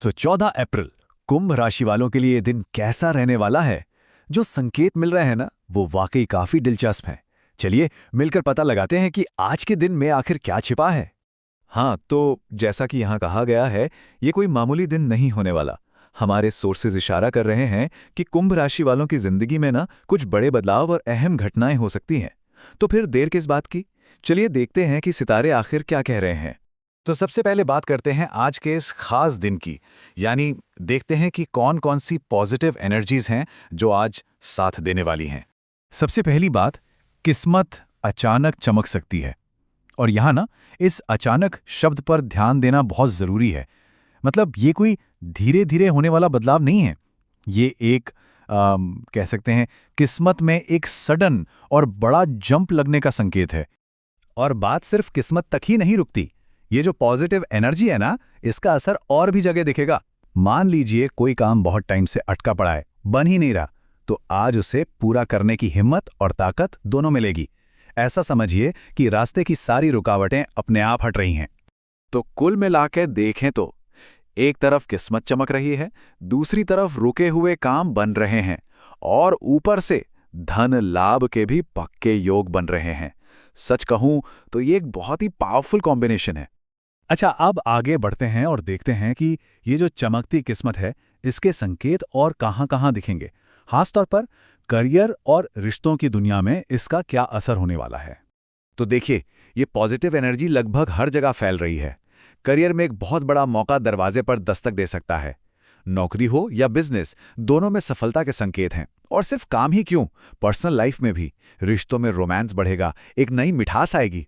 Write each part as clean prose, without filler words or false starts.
तो 14 अप्रैल कुंभ राशि वालों के लिए ये दिन कैसा रहने वाला है? जो संकेत मिल रहे हैं ना, वो वाकई काफी दिलचस्प हैं। चलिए मिलकर पता लगाते हैं कि आज के दिन में आखिर क्या छिपा है। हाँ, तो जैसा कि यहाँ कहा गया है, ये कोई मामूली दिन नहीं होने वाला। हमारे सोर्सेज इशारा कर रहे हैं कि कुंभ राशि वालों की जिंदगी में ना कुछ बड़े बदलाव और अहम घटनाएं हो सकती हैं। तो फिर देर किस बात की? चलिए देखते हैं कि सितारे आखिर क्या कह रहे हैं। तो सबसे पहले बात करते हैं आज के इस खास दिन की, यानी देखते हैं कि कौन कौन सी पॉजिटिव एनर्जीज हैं जो आज साथ देने वाली हैं। सबसे पहली बात, किस्मत अचानक चमक सकती है। और यहाँ ना इस अचानक शब्द पर ध्यान देना बहुत ज़रूरी है। मतलब ये कोई धीरे धीरे होने वाला बदलाव नहीं है। ये एक कह सकते हैं किस्मत में एक सडन और बड़ा जंप लगने का संकेत है। और बात सिर्फ किस्मत तक ही नहीं रुकती। ये जो पॉजिटिव एनर्जी है ना, इसका असर और भी जगह दिखेगा। मान लीजिए कोई काम बहुत टाइम से अटका पड़ा है, बन ही नहीं रहा, तो आज उसे पूरा करने की हिम्मत और ताकत दोनों मिलेगी। ऐसा समझिए कि रास्ते की सारी रुकावटें अपने आप हट रही हैं। तो कुल मिलाकर देखें तो एक तरफ किस्मत चमक रही है, दूसरी तरफ रुके हुए काम बन रहे हैं, और ऊपर से धन लाभ के भी पक्के योग बन रहे हैं। सच कहूं तो ये एक बहुत ही पावरफुल कॉम्बिनेशन है। अच्छा, अब आगे बढ़ते हैं और देखते हैं कि ये जो चमकती किस्मत है, इसके संकेत और कहां-कहां दिखेंगे। खासतौर पर करियर और रिश्तों की दुनिया में इसका क्या असर होने वाला है। तो देखिए, ये पॉजिटिव एनर्जी लगभग हर जगह फैल रही है। करियर में एक बहुत बड़ा मौका दरवाजे पर दस्तक दे सकता है। नौकरी हो या बिजनेस, दोनों में सफलता के संकेत हैं। और सिर्फ काम ही क्यों, पर्सनल लाइफ में भी रिश्तों में रोमांस बढ़ेगा, एक नई मिठास आएगी।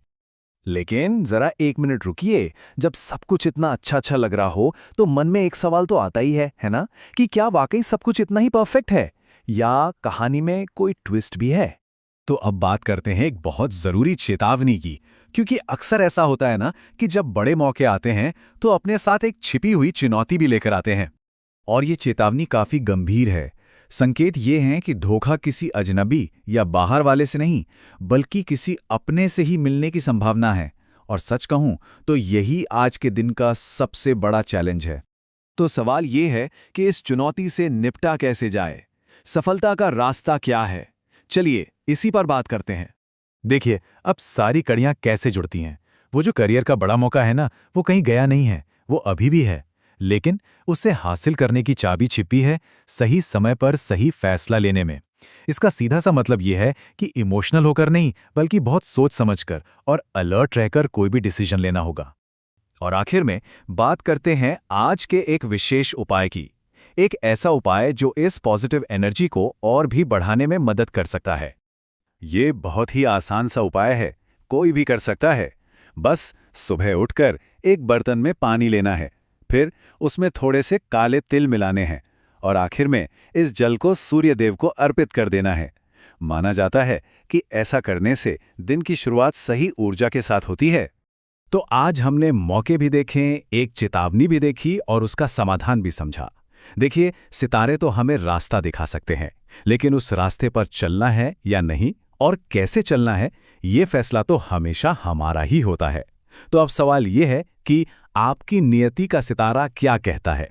लेकिन जरा एक मिनट रुकिए। जब सब कुछ इतना अच्छा लग रहा हो, तो मन में एक सवाल तो आता ही है ना, कि क्या वाकई सब कुछ इतना ही परफेक्ट है, या कहानी में कोई ट्विस्ट भी है। तो अब बात करते हैं एक बहुत जरूरी चेतावनी की, क्योंकि अक्सर ऐसा होता है ना कि जब बड़े मौके आते हैं तो अपने साथ एक छिपी हुई चुनौती भी लेकर आते हैं। और ये चेतावनी काफी गंभीर है। संकेत ये हैं कि धोखा किसी अजनबी या बाहर वाले से नहीं, बल्कि किसी अपने से ही मिलने की संभावना है। और सच कहूं तो यही आज के दिन का सबसे बड़ा चैलेंज है। तो सवाल ये है कि इस चुनौती से निपटा कैसे जाए, सफलता का रास्ता क्या है। चलिए इसी पर बात करते हैं। देखिए, अब सारी कड़ियां कैसे जुड़ती हैं। वो जो करियर का बड़ा मौका है ना, वो कहीं गया नहीं है, वो अभी भी है। लेकिन उसे हासिल करने की चाबी छिपी है सही समय पर सही फैसला लेने में। इसका सीधा सा मतलब यह है कि इमोशनल होकर नहीं, बल्कि बहुत सोच समझकर और अलर्ट रहकर कोई भी डिसीजन लेना होगा। और आखिर में बात करते हैं आज के एक विशेष उपाय की। एक ऐसा उपाय जो इस पॉजिटिव एनर्जी को और भी बढ़ाने में मदद कर सकता है। ये बहुत ही आसान सा उपाय है, कोई भी कर सकता है। बस सुबह उठकर एक बर्तन में पानी लेना है, फिर उसमें थोड़े से काले तिल मिलाने हैं, और आखिर में इस जल को सूर्य देव को अर्पित कर देना है। माना जाता है कि ऐसा करने से दिन की शुरुआत सही ऊर्जा के साथ होती है। तो आज हमने मौके भी देखे, एक चेतावनी भी देखी और उसका समाधान भी समझा। देखिए, सितारे तो हमें रास्ता दिखा सकते हैं, लेकिन उस रास्ते पर चलना है या नहीं और कैसे चलना है, ये फैसला तो हमेशा हमारा ही होता है। तो अब सवाल ये है कि आपकी नियति का सितारा क्या कहता है।